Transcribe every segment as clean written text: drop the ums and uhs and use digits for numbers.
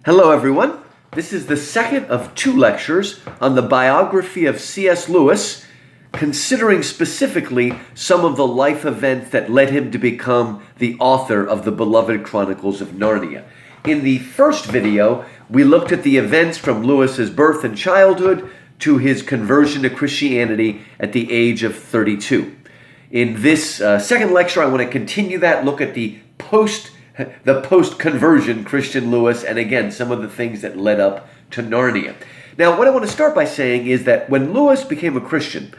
Hello, everyone. This is the second of two lectures on the biography of C.S. Lewis, considering specifically some of the life events that led him to become the author of the beloved Chronicles of Narnia. In the first video, we looked at the events from Lewis's birth and childhood to his conversion to Christianity at the age of 32. In this second lecture, I want to continue that, look at the post-conversion Christian Lewis, and again, some of the things that led up to Narnia. Now, what I want to start by saying is that when Lewis became a Christian,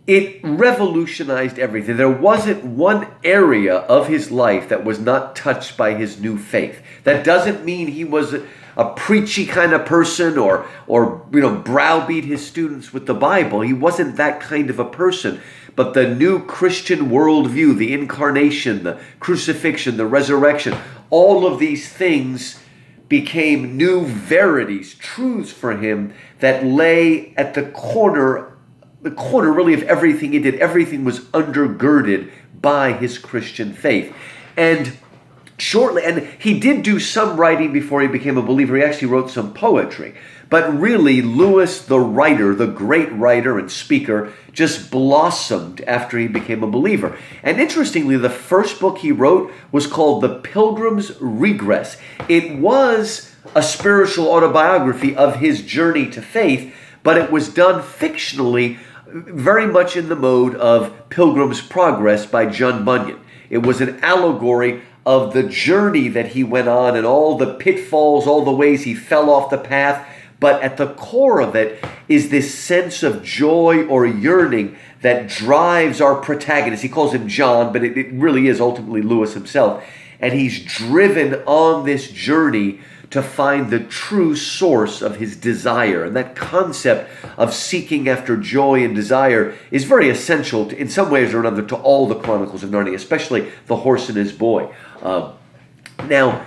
it revolutionized everything. There wasn't one area of his life that was not touched by his new faith. That doesn't mean he was a preachy kind of person or browbeat his students with the Bible. He wasn't that kind of a person. But the new Christian worldview, the incarnation, the crucifixion, the resurrection, all of these things became new verities, truths for him that lay at the corner really of everything he did. Everything was undergirded by his Christian faith. And he did do some writing before he became a believer. He actually wrote some poetry. But really, Lewis, the writer, the great writer and speaker, just blossomed after he became a believer. And interestingly, the first book he wrote was called The Pilgrim's Regress. It was a spiritual autobiography of his journey to faith, but it was done fictionally, very much in the mode of Pilgrim's Progress by John Bunyan. It was an allegory of the journey that he went on and all the pitfalls, all the ways he fell off the path. But at the core of it is this sense of joy or yearning that drives our protagonist. He calls him John, but it really is ultimately Lewis himself. And he's driven on this journey to find the true source of his desire. And that concept of seeking after joy and desire is very essential, in some ways or another, to all the Chronicles of Narnia, especially The Horse and His Boy. Now,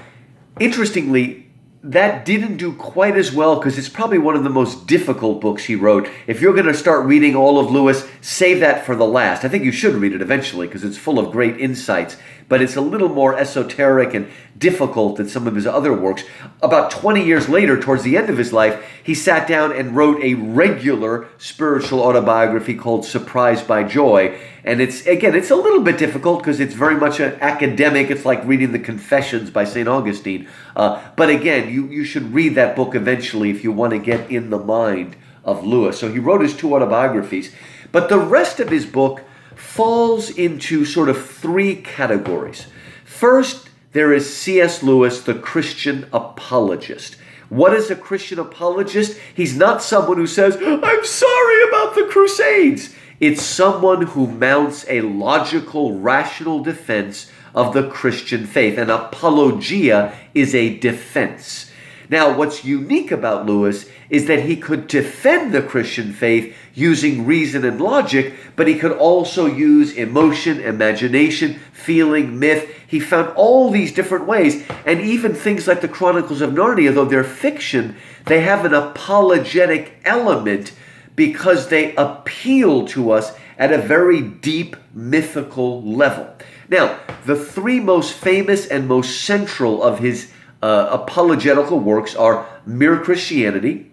interestingly, that didn't do quite as well because it's probably one of the most difficult books he wrote. If you're going to start reading all of Lewis, save that for the last. I think you should read it eventually because it's full of great insights, but it's a little more esoteric and difficult than some of his other works. About 20 years later, towards the end of his life, he sat down and wrote a regular spiritual autobiography called Surprised by Joy. And it's a little bit difficult because it's very much an academic. It's like reading the Confessions by St. Augustine. But again, you should read that book eventually if you want to get in the mind of Lewis. So he wrote his two autobiographies. But the rest of his book falls into sort of three categories. First, there is C.S. Lewis, the Christian apologist. What is a Christian apologist? He's not someone who says, "I'm sorry about the Crusades." It's someone who mounts a logical, rational defense of the Christian faith. An apologia is a defense. Now, what's unique about Lewis is that he could defend the Christian faith using reason and logic, but he could also use emotion, imagination, feeling, myth. He found all these different ways, and even things like the Chronicles of Narnia, though they're fiction, they have an apologetic element because they appeal to us at a very deep mythical level. Now, the three most famous and most central of his apologetical works are Mere Christianity,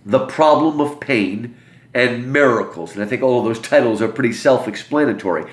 The Problem of Pain, and Miracles. And I think all of those titles are pretty self-explanatory.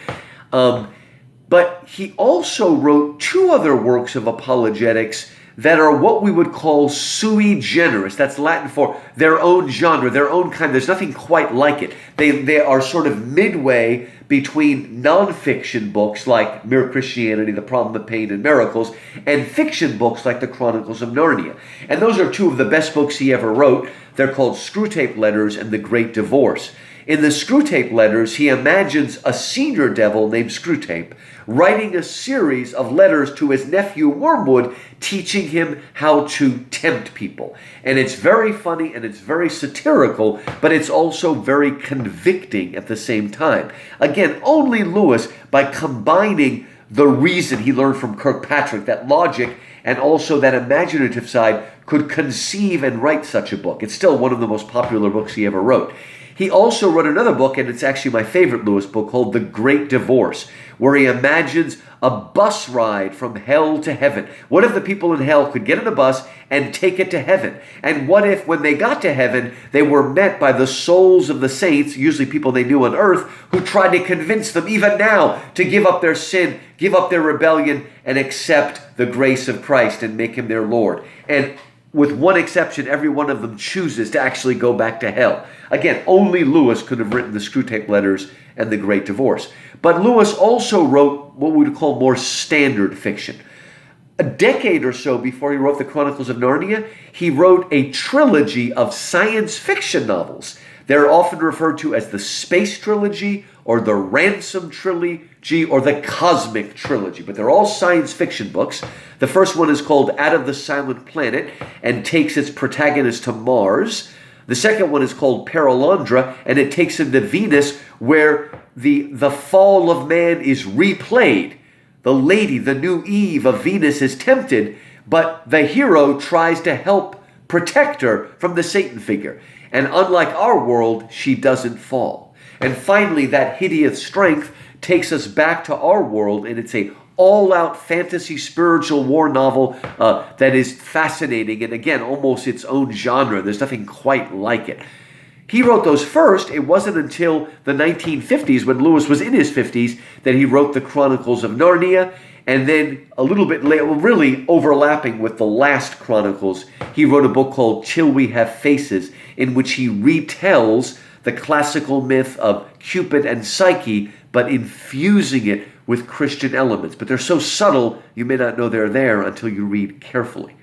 But he also wrote two other works of apologetics that are what we would call sui generis. That's Latin for their own genre, their own kind. There's nothing quite like it. They are sort of midway between nonfiction books like Mere Christianity, The Problem of Pain, and Miracles, and fiction books like the Chronicles of Narnia. And those are two of the best books he ever wrote. They're called Screwtape Letters and The Great Divorce. In the Screwtape Letters, he imagines a senior devil named Screwtape writing a series of letters to his nephew Wormwood, teaching him how to tempt people. And it's very funny and it's very satirical, but it's also very convicting at the same time. Again, only Lewis, by combining the reason he learned from Kirkpatrick, that logic, and also that imaginative side, could conceive and write such a book. It's still one of the most popular books he ever wrote. He also wrote another book, and it's actually my favorite Lewis book, called The Great Divorce, where he imagines a bus ride from hell to heaven. What if the people in hell could get in a bus and take it to heaven? And what if when they got to heaven, they were met by the souls of the saints, usually people they knew on earth, who tried to convince them even now to give up their sin, give up their rebellion, and accept the grace of Christ and make him their Lord? And with one exception, every one of them chooses to actually go back to hell. Again, only Lewis could have written the Screwtape Letters and The Great Divorce. But Lewis also wrote what we would call more standard fiction. A decade or so before he wrote the Chronicles of Narnia, he wrote a trilogy of science fiction novels. They're often referred to as the Space Trilogy or the Ransom Trilogy or the Cosmic Trilogy, but they're all science fiction books. The first one is called Out of the Silent Planet and takes its protagonist to Mars. The second one is called Paralandra, and it takes him to Venus, where the fall of man is replayed. The lady, the new Eve of Venus, is tempted, but the hero tries to help protect her from the Satan figure. And unlike our world, she doesn't fall. And finally, that hideous strength takes us back to our world, and it's a all-out fantasy spiritual war novel that is fascinating, and again, almost its own genre. There's nothing quite like it. He wrote those first. It wasn't until the 1950s, when Lewis was in his 50s, that he wrote the Chronicles of Narnia. And then a little bit later, really overlapping with the last Chronicles, he wrote a book called Till We Have Faces, in which he retells the classical myth of Cupid and Psyche, but infusing it with Christian elements. But they're so subtle, you may not know they're there until you read carefully.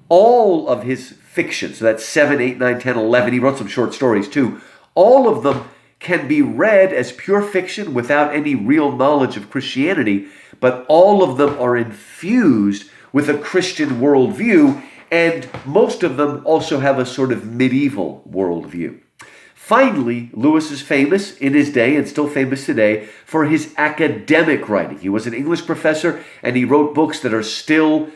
All of his fiction, so that's 7, 8, 9, 10, 11, he wrote some short stories too, all of them can be read as pure fiction without any real knowledge of Christianity, but all of them are infused with a Christian worldview, and most of them also have a sort of medieval worldview. Finally, Lewis is famous in his day and still famous today for his academic writing. He was an English professor, and he wrote books that are still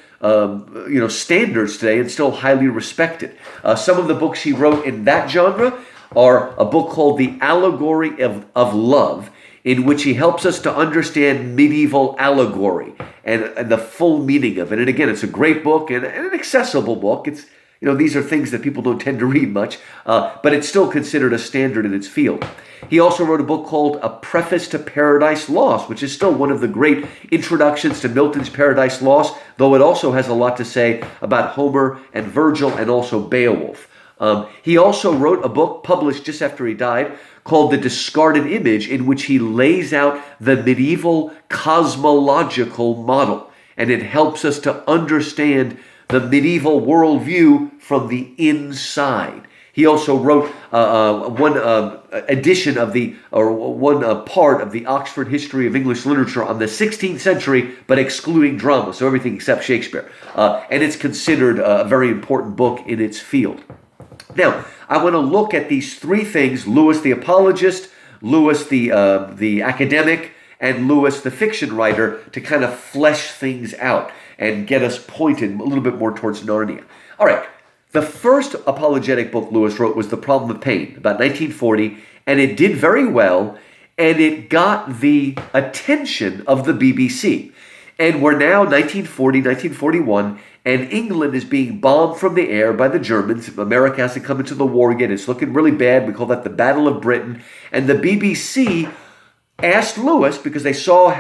standards today and still highly respected. Some of the books he wrote in that genre are a book called The Allegory of Love, in which he helps us to understand medieval allegory and the full meaning of it. And again, it's a great book and an accessible book. It's these are things that people don't tend to read much, but it's still considered a standard in its field. He also wrote a book called A Preface to Paradise Lost, which is still one of the great introductions to Milton's Paradise Lost, though it also has a lot to say about Homer and Virgil and also Beowulf. He also wrote a book published just after he died called The Discarded Image, in which he lays out the medieval cosmological model, and it helps us to understand the medieval worldview from the inside. He also wrote one part of the Oxford History of English Literature on the 16th century, but excluding drama, so everything except Shakespeare. And it's considered a very important book in its field. Now, I want to look at these three things: Lewis the apologist, Lewis the academic, and Lewis the fiction writer, to kind of flesh things out and get us pointed a little bit more towards Narnia. All right, the first apologetic book Lewis wrote was The Problem of Pain, about 1940, and it did very well, and it got the attention of the BBC. And we're now 1940, 1941, and England is being bombed from the air by the Germans. America hasn't come into the war yet. It's looking really bad. We call that the Battle of Britain. And the BBC asked Lewis, because they saw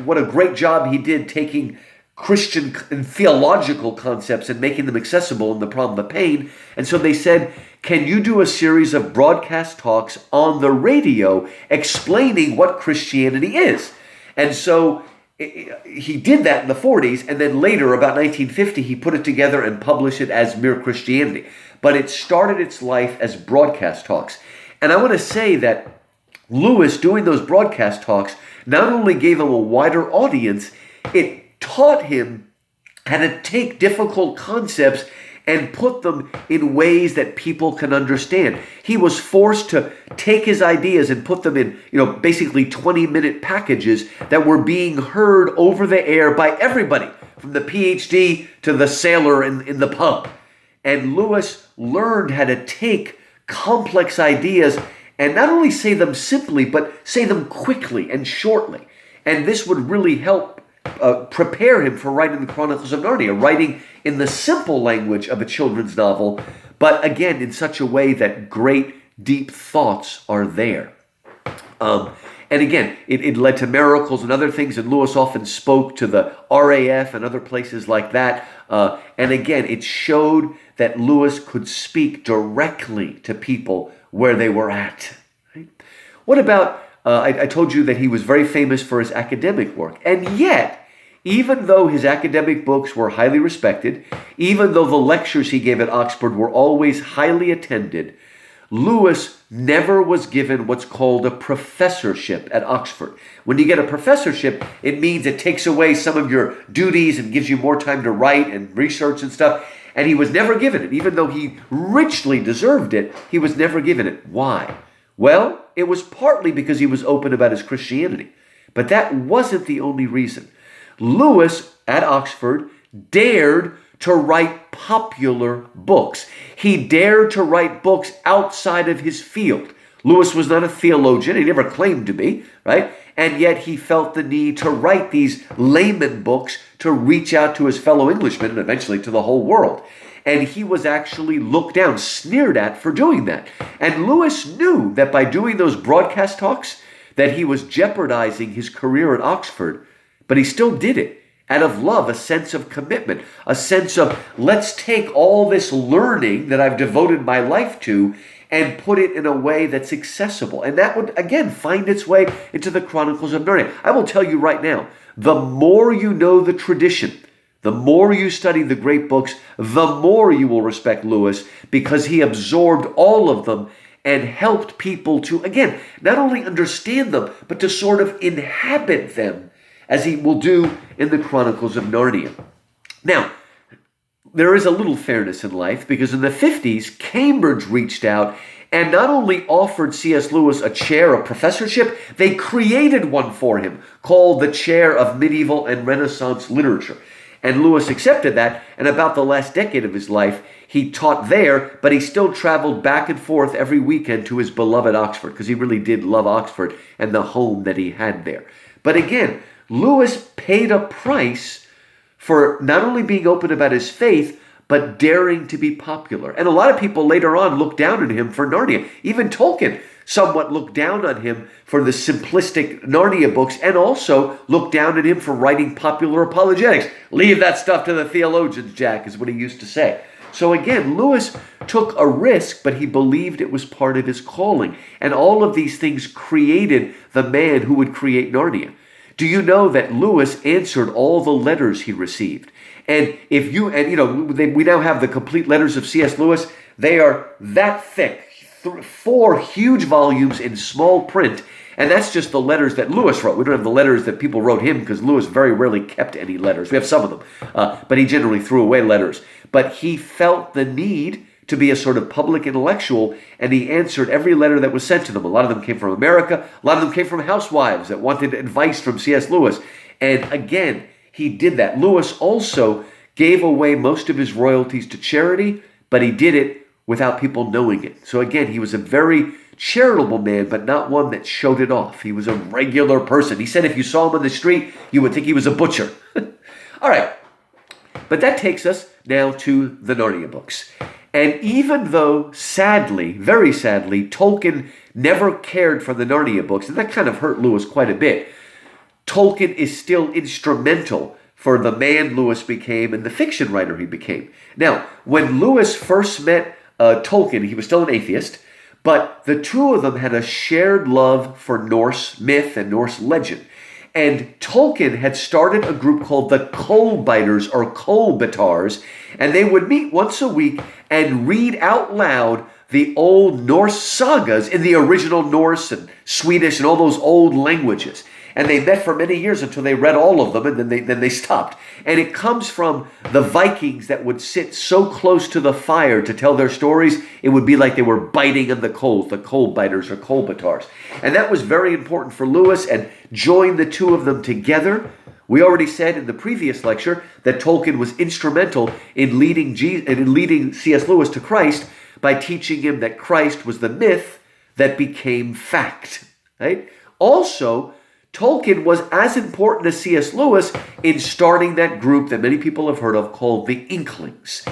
what a great job he did taking Christian and theological concepts and making them accessible in The Problem of Pain. And so they said, can you do a series of broadcast talks on the radio explaining what Christianity is? And so he did that in the 40s, and then later, about 1950, he put it together and published it as Mere Christianity. But it started its life as broadcast talks. And I want to say that Lewis, doing those broadcast talks, not only gave him a wider audience, it taught him how to take difficult concepts and put them in ways that people can understand. He was forced to take his ideas and put them in, basically 20-minute packages that were being heard over the air by everybody, from the PhD to the sailor in the pub. And Lewis learned how to take complex ideas and not only say them simply, but say them quickly and shortly. And this would really help prepare him for writing the Chronicles of Narnia, writing in the simple language of a children's novel, but again, in such a way that great, deep thoughts are there. And again, it led to miracles and other things, and Lewis often spoke to the RAF and other places like that. And again, it showed that Lewis could speak directly to people where they were at. Right? What about, I told you that he was very famous for his academic work, and yet, even though his academic books were highly respected, even though the lectures he gave at Oxford were always highly attended, Lewis never was given what's called a professorship at Oxford. When you get a professorship, it means it takes away some of your duties and gives you more time to write and research and stuff. And he was never given it. Even though he richly deserved it, he was never given it. Why? Well, it was partly because he was open about his Christianity. But that wasn't the only reason. Lewis, at Oxford, dared to write popular books. He dared to write books outside of his field. Lewis was not a theologian. He never claimed to be, right? And yet he felt the need to write these layman books to reach out to his fellow Englishmen and eventually to the whole world. And he was actually looked down, sneered at for doing that. And Lewis knew that by doing those broadcast talks, that he was jeopardizing his career at Oxford, but he still did it. Out of love, a sense of commitment, a sense of, let's take all this learning that I've devoted my life to and put it in a way that's accessible. And that would, again, find its way into the Chronicles of Narnia. I will tell you right now, the more you know the tradition, the more you study the great books, the more you will respect Lewis, because he absorbed all of them and helped people to, again, not only understand them, but to sort of inhabit them, as he will do in the Chronicles of Narnia. Now, there is a little fairness in life, because in the 50s, Cambridge reached out and not only offered C.S. Lewis a chair, a professorship, they created one for him called the Chair of Medieval and Renaissance Literature. And Lewis accepted that, and about the last decade of his life, he taught there, but he still traveled back and forth every weekend to his beloved Oxford, because he really did love Oxford and the home that he had there. But again, Lewis paid a price for not only being open about his faith, but daring to be popular. And a lot of people later on looked down on him for Narnia. Even Tolkien somewhat looked down on him for the simplistic Narnia books, and also looked down at him for writing popular apologetics. Leave that stuff to the theologians, Jack, is what he used to say. So again, Lewis took a risk, but he believed it was part of his calling. And all of these things created the man who would create Narnia. Do you know that Lewis answered all the letters he received? And if you, and you know, we now have the complete letters of C.S. Lewis. They are that thick, 4 huge volumes in small print. And that's just the letters that Lewis wrote. We don't have the letters that people wrote him, because Lewis very rarely kept any letters. We have some of them, but he generally threw away letters. But he felt the need to be a sort of public intellectual, and he answered every letter that was sent to them. A lot of them came from America. A lot of them came from housewives that wanted advice from C.S. Lewis. And again, he did that. Lewis also gave away most of his royalties to charity, but he did it without people knowing it. So again, he was a very charitable man, but not one that showed it off. He was a regular person. He said if you saw him on the street, you would think he was a butcher. All right. But that takes us now to the Narnia books. And even though, sadly, very sadly, Tolkien never cared for the Narnia books, and that kind of hurt Lewis quite a bit, Tolkien is still instrumental for the man Lewis became and the fiction writer he became. Now, when Lewis first met Tolkien, he was still an atheist, but the two of them had a shared love for Norse myth and Norse legend. And Tolkien had started a group called the Coal-Biters or Coal-Bitars, and they would meet once a week and read out loud the old Norse sagas in the original Norse and Swedish and all those old languages. And they met for many years until they read all of them, and then they stopped. And it comes from the Vikings that would sit so close to the fire to tell their stories, it would be like they were biting on the coals, the Coal-Biters or Coal-Bitars. And that was very important for Lewis, and joined the two of them together. We already said in the previous lecture that Tolkien was instrumental in leading C.S. Lewis to Christ by teaching him that Christ was the myth that became fact. Right? Also, Tolkien was as important as C.S. Lewis in starting that group that many people have heard of called the Inklings.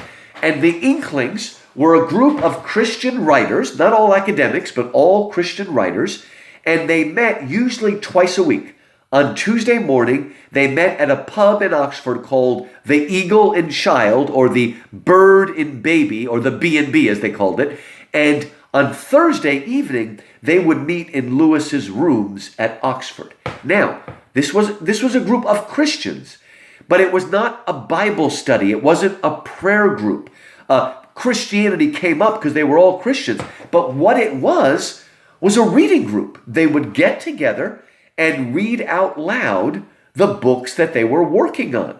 And the Inklings were a group of Christian writers, not all academics, but all Christian writers, and they met usually twice a week. On Tuesday morning, they met at a pub in Oxford called the Eagle and Child, or the Bird and Baby, or the B&B as they called it. And on Thursday evening, they would meet in Lewis's rooms at Oxford. Now, this was a group of Christians, but it was not a Bible study. It wasn't a prayer group. Christianity came up because they were all Christians. But what it was a reading group. They would get together and read out loud the books that they were working on.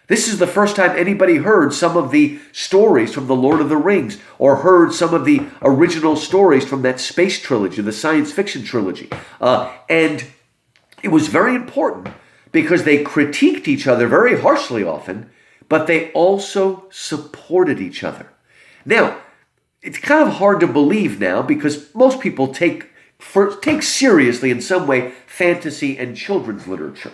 This is the first time anybody heard some of the stories from The Lord of the Rings, or heard some of the original stories from that space trilogy, the science fiction trilogy. And it was very important because they critiqued each other very harshly often, but they also supported each other. Now, it's kind of hard to believe now because most people take seriously in some way fantasy and children's literature.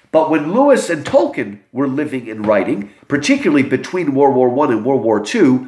But when Lewis and Tolkien were living and writing, particularly between World War I and World War II,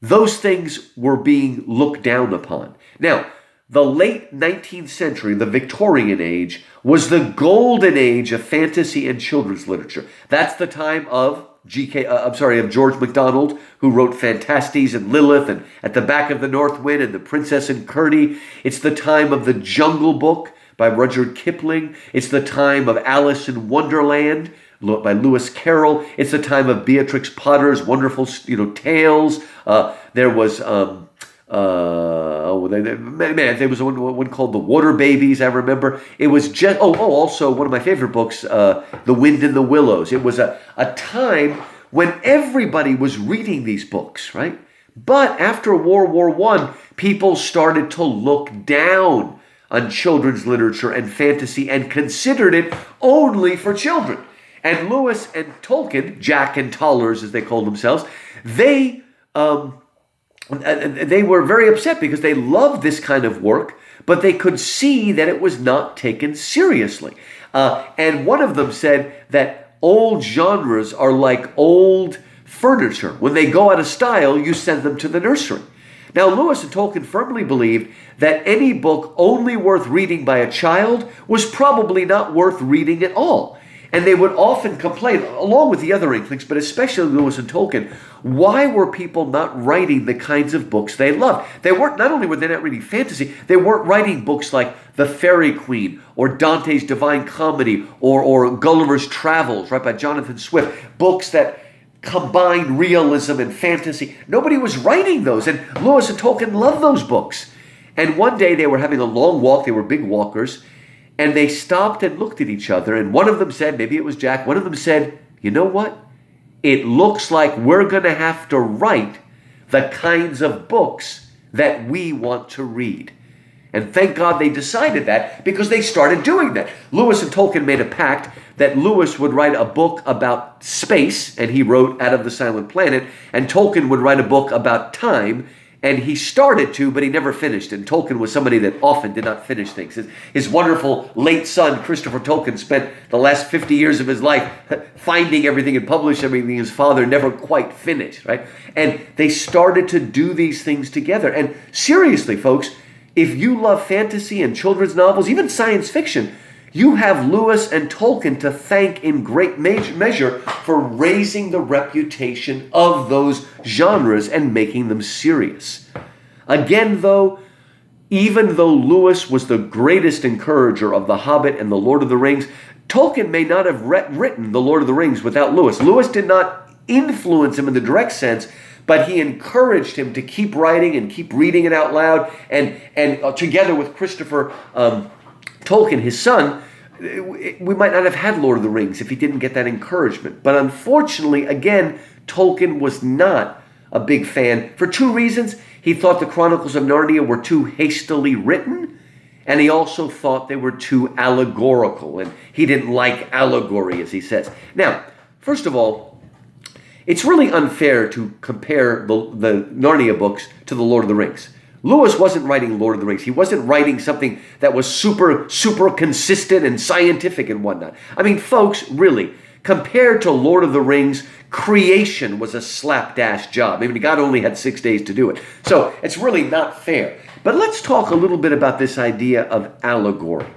those things were being looked down upon. Now, the late 19th century, the Victorian age, was the golden age of fantasy and children's literature. That's the time of George MacDonald, who wrote Phantastes and Lilith and At the Back of the North Wind and The Princess and Curdie. It's the time of The Jungle Book by Rudyard Kipling. It's the time of Alice in Wonderland by Lewis Carroll. It's the time of Beatrix Potter's wonderful, tales. There was there was one called The Water Babies, I remember. It was just, also one of my favorite books, The Wind in the Willows. It was a time when everybody was reading these books, right? But after World War I, people started to look down on children's literature and fantasy and considered it only for children. And Lewis and Tolkien, Jack and Tollers as they called themselves, they were very upset because they loved this kind of work, but they could see that it was not taken seriously. And one of them said that old genres are like old furniture. When they go out of style, you send them to the nursery. Now, Lewis and Tolkien firmly believed that any book only worth reading by a child was probably not worth reading at all. And they would often complain, along with the other Inklings, but especially Lewis and Tolkien, why were people not writing the kinds of books they loved? Not only were they not reading fantasy, they weren't writing books like The Fairy Queen or Dante's Divine Comedy or Gulliver's Travels, right, by Jonathan Swift, books that combined realism and fantasy. Nobody was writing those, and Lewis and Tolkien loved those books. And one day they were having a long walk, they were big walkers, and they stopped and looked at each other, and one of them said, maybe it was Jack, one of them said, you know what? It looks like we're going to have to write the kinds of books that we want to read. And thank God they decided that, because they started doing that. Lewis and Tolkien made a pact that Lewis would write a book about space, and he wrote Out of the Silent Planet, and Tolkien would write a book about time, and he started to, but he never finished. And Tolkien was somebody that often did not finish things. His wonderful late son, Christopher Tolkien, spent the last 50 years of his life finding everything and publishing everything his father never quite finished, right? And they started to do these things together. And seriously, folks, if you love fantasy and children's novels, even science fiction, you have Lewis and Tolkien to thank in great measure for raising the reputation of those genres and making them serious. Again, though, even though Lewis was the greatest encourager of The Hobbit and The Lord of the Rings, Tolkien may not have written The Lord of the Rings without Lewis. Lewis did not influence him in the direct sense, but he encouraged him to keep writing and keep reading it out loud. And together with Christopher Tolkien, his son, we might not have had Lord of the Rings if he didn't get that encouragement. But unfortunately, again, Tolkien was not a big fan for two reasons. He thought the Chronicles of Narnia were too hastily written, and he also thought they were too allegorical, and he didn't like allegory, as he says. Now, first of all, it's really unfair to compare the Narnia books to the Lord of the Rings. Lewis wasn't writing Lord of the Rings. He wasn't writing something that was super consistent and scientific and whatnot. I mean, folks, really, compared to Lord of the Rings, creation was a slapdash job. I mean, God only had 6 days to do it. So it's really not fair. But let's talk a little bit about this idea of allegory.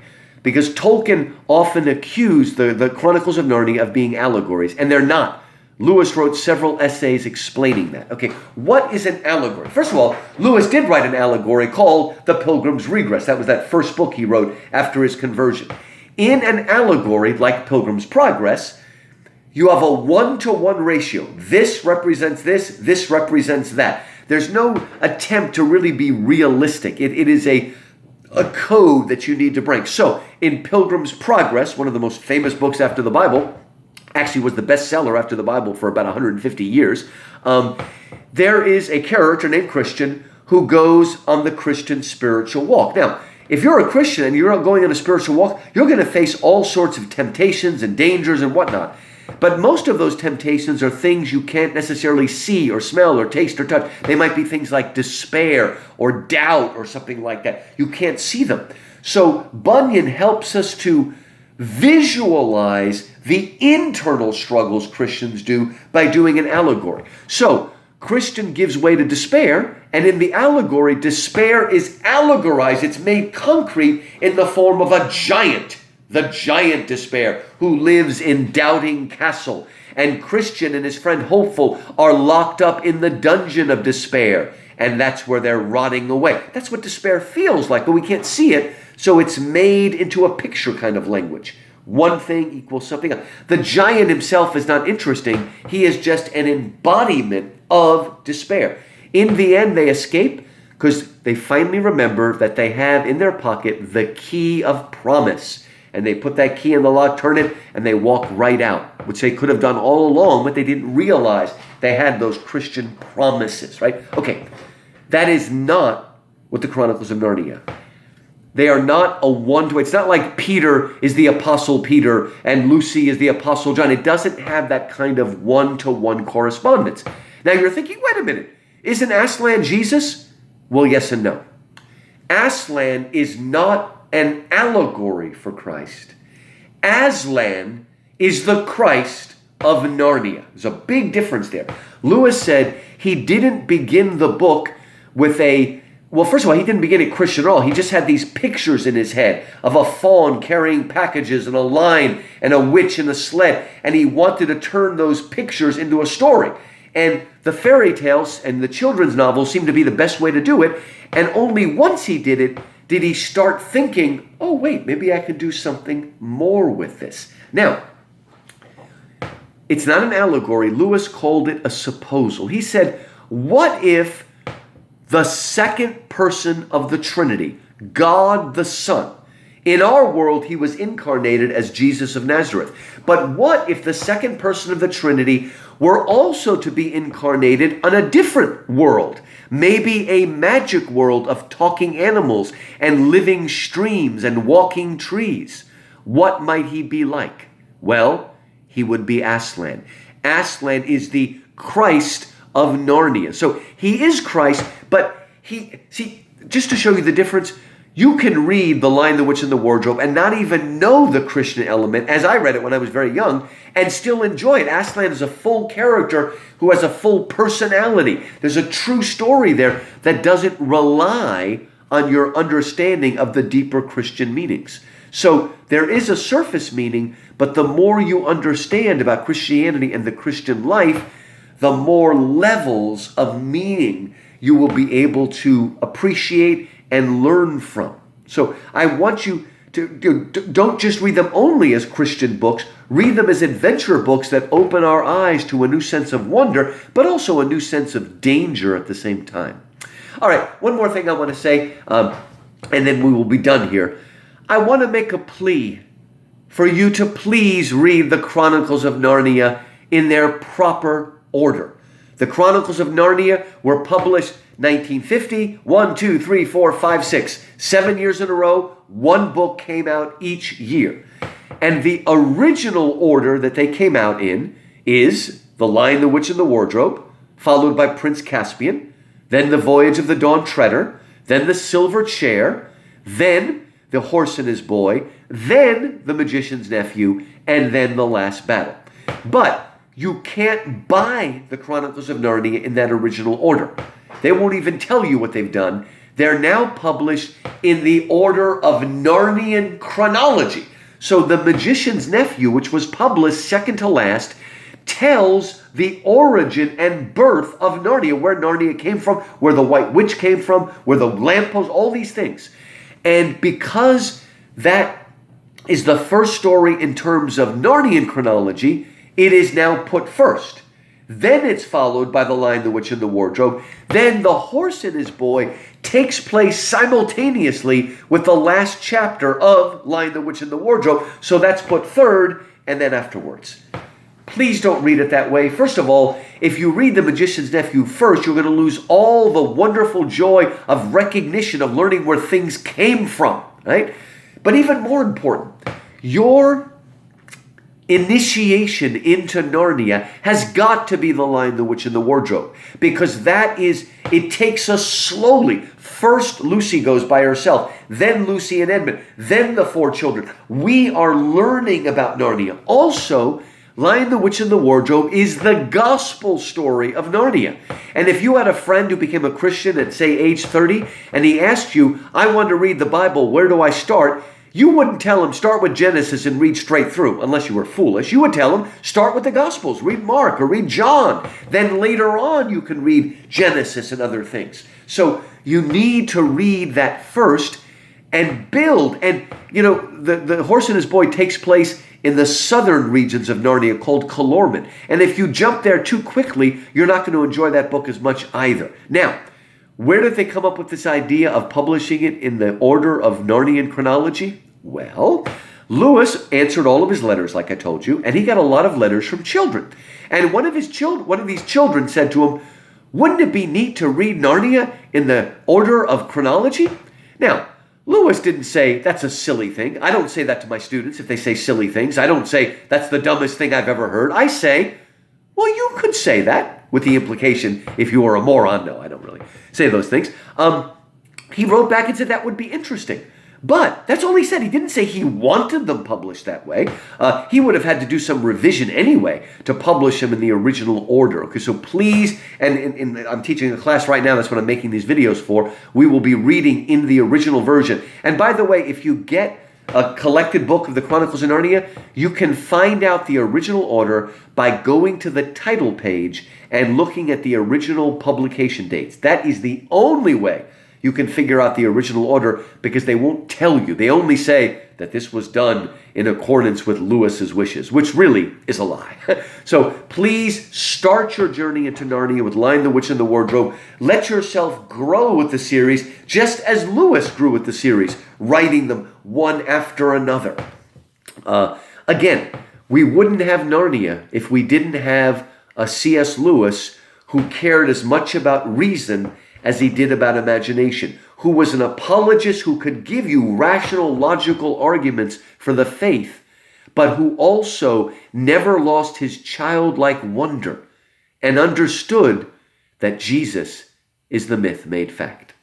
Because Tolkien often accused the Chronicles of Narnia of being allegories, and they're not. Lewis wrote several essays explaining that. Okay, what is an allegory? First of all, Lewis did write an allegory called The Pilgrim's Regress. That was that first book he wrote after his conversion. In an allegory, like Pilgrim's Progress, you have a 1-to-1 ratio. This represents this represents that. There's no attempt to really be realistic. It is a code that you need to break. So, in Pilgrim's Progress, one of the most famous books after the Bible, actually was the bestseller after the Bible for about 150 years, there is a character named Christian who goes on the Christian spiritual walk. Now, if you're a Christian and you're going on a spiritual walk, you're going to face all sorts of temptations and dangers and whatnot. But most of those temptations are things you can't necessarily see or smell or taste or touch. They might be things like despair or doubt or something like that. You can't see them. So Bunyan helps us to visualize the internal struggles Christians do by doing an allegory. So Christian gives way to despair, and in the allegory, despair is allegorized. It's made concrete in the form of a giant. The giant despair, who lives in Doubting Castle. And Christian and his friend Hopeful are locked up in the dungeon of despair. And that's where they're rotting away. That's what despair feels like, but we can't see it. So it's made into a picture kind of language. One thing equals something else. The giant himself is not interesting. He is just an embodiment of despair. In the end, they escape because they finally remember that they have in their pocket the key of promise. And they put that key in the lock, turn it, and they walk right out, which they could have done all along, but they didn't realize they had those Christian promises, right? Okay, that is not what the Chronicles of Narnia. They are not a one-to-one. It's not like Peter is the Apostle Peter and Lucy is the Apostle John. It doesn't have that kind of one-to-one correspondence. Now you're thinking, wait a minute, isn't Aslan Jesus? Well, yes and no. Aslan is not an allegory for Christ. Aslan is the Christ of Narnia. There's a big difference there. Lewis said he didn't begin the book with first of all, he didn't begin it Christian at all. He just had these pictures in his head of a fawn carrying packages and a lion and a witch in a sled. And he wanted to turn those pictures into a story. And the fairy tales and the children's novels seemed to be the best way to do it. And only once he did it, did he start thinking, oh, wait, maybe I could do something more with this. Now, it's not an allegory. Lewis called it a supposal. He said, what if the second person of the Trinity, God the Son, in our world, he was incarnated as Jesus of Nazareth. But what if the second person of the Trinity were also to be incarnated on a different world? Maybe a magic world of talking animals and living streams and walking trees. What might he be like? Well, he would be Aslan. Aslan is the Christ of Narnia. So he is Christ, but just to show you the difference, you can read The Lion, the Witch, and the Wardrobe and not even know the Christian element, as I read it when I was very young, and still enjoy it. Aslan is a full character who has a full personality. There's a true story there that doesn't rely on your understanding of the deeper Christian meanings. So there is a surface meaning, but the more you understand about Christianity and the Christian life, the more levels of meaning you will be able to appreciate and learn from. So I want you to don't just read them only as Christian books, read them as adventure books that open our eyes to a new sense of wonder, but also a new sense of danger at the same time. All right, one more thing I want to say, and then we will be done here. I want to make a plea for you to please read the Chronicles of Narnia in their proper order. The Chronicles of Narnia were published 1950, 1, 2, 3, 4, 5, 6, 7 years in a row. One book came out each year. And the original order that they came out in is The Lion, the Witch, and the Wardrobe, followed by Prince Caspian, then The Voyage of the Dawn Treader, then the silver chair, then the horse and his boy, then the magician's nephew, and then the last battle. But you can't buy the Chronicles of Narnia in that original order. They won't even tell you what they've done. They're now published in the order of Narnian chronology. So the magician's nephew, which was published second to last, tells the origin and birth of Narnia, where Narnia came from, where the White Witch came from, where the lamppost, all these things. And because that is the first story in terms of Narnian chronology, it is now put first. Then it's followed by The Lion, the Witch, and the Wardrobe. Then The Horse and His Boy takes place simultaneously with the last chapter of Lion, the Witch, and the Wardrobe. So that's put third, and then afterwards. Please don't read it that way. First of all, if you read The Magician's Nephew first, you're going to lose all the wonderful joy of recognition, of learning where things came from, right? But even more important, your initiation into Narnia has got to be The Lion, the Witch, and the Wardrobe, because it takes us slowly. First, Lucy goes by herself, then Lucy and Edmund, then the four children. We are learning about Narnia. Also, Lion, the Witch, and the Wardrobe is the gospel story of Narnia. And if you had a friend who became a Christian at, say, age 30, and he asked you, I want to read the Bible, where do I start? You wouldn't tell him, start with Genesis and read straight through, unless you were foolish. You would tell him, start with the Gospels, read Mark or read John. Then later on, you can read Genesis and other things. So you need to read that first and build. And, the Horse and His Boy takes place in the southern regions of Narnia called Calormen. And if you jump there too quickly, you're not going to enjoy that book as much either. Now, where did they come up with this idea of publishing it in the order of Narnian chronology? Well, Lewis answered all of his letters, like I told you, and he got a lot of letters from children. And one of these children said to him, wouldn't it be neat to read Narnia in the order of chronology? Now, Lewis didn't say, that's a silly thing. I don't say that to my students if they say silly things. I don't say, that's the dumbest thing I've ever heard. I say, well, you could say that, with the implication, if you were a moron. No, I don't really say those things. He wrote back and said that would be interesting. But that's all he said. He didn't say he wanted them published that way. He would have had to do some revision anyway to publish them in the original order. Okay, so please, and I'm teaching a class right now, that's what I'm making these videos for, we will be reading in the original version. And by the way, if you get a collected book of the Chronicles of Narnia, you can find out the original order by going to the title page and looking at the original publication dates. That is the only way you can figure out the original order, because they won't tell you. They only say that this was done in accordance with Lewis's wishes, which really is a lie. So please start your journey into Narnia with Lion, the Witch, and the Wardrobe. Let yourself grow with the series, just as Lewis grew with the series, writing them one after another. Again, we wouldn't have Narnia if we didn't have a C.S. Lewis who cared as much about reason as he did about imagination, who was an apologist who could give you rational, logical arguments for the faith, but who also never lost his childlike wonder and understood that Jesus is the myth made fact.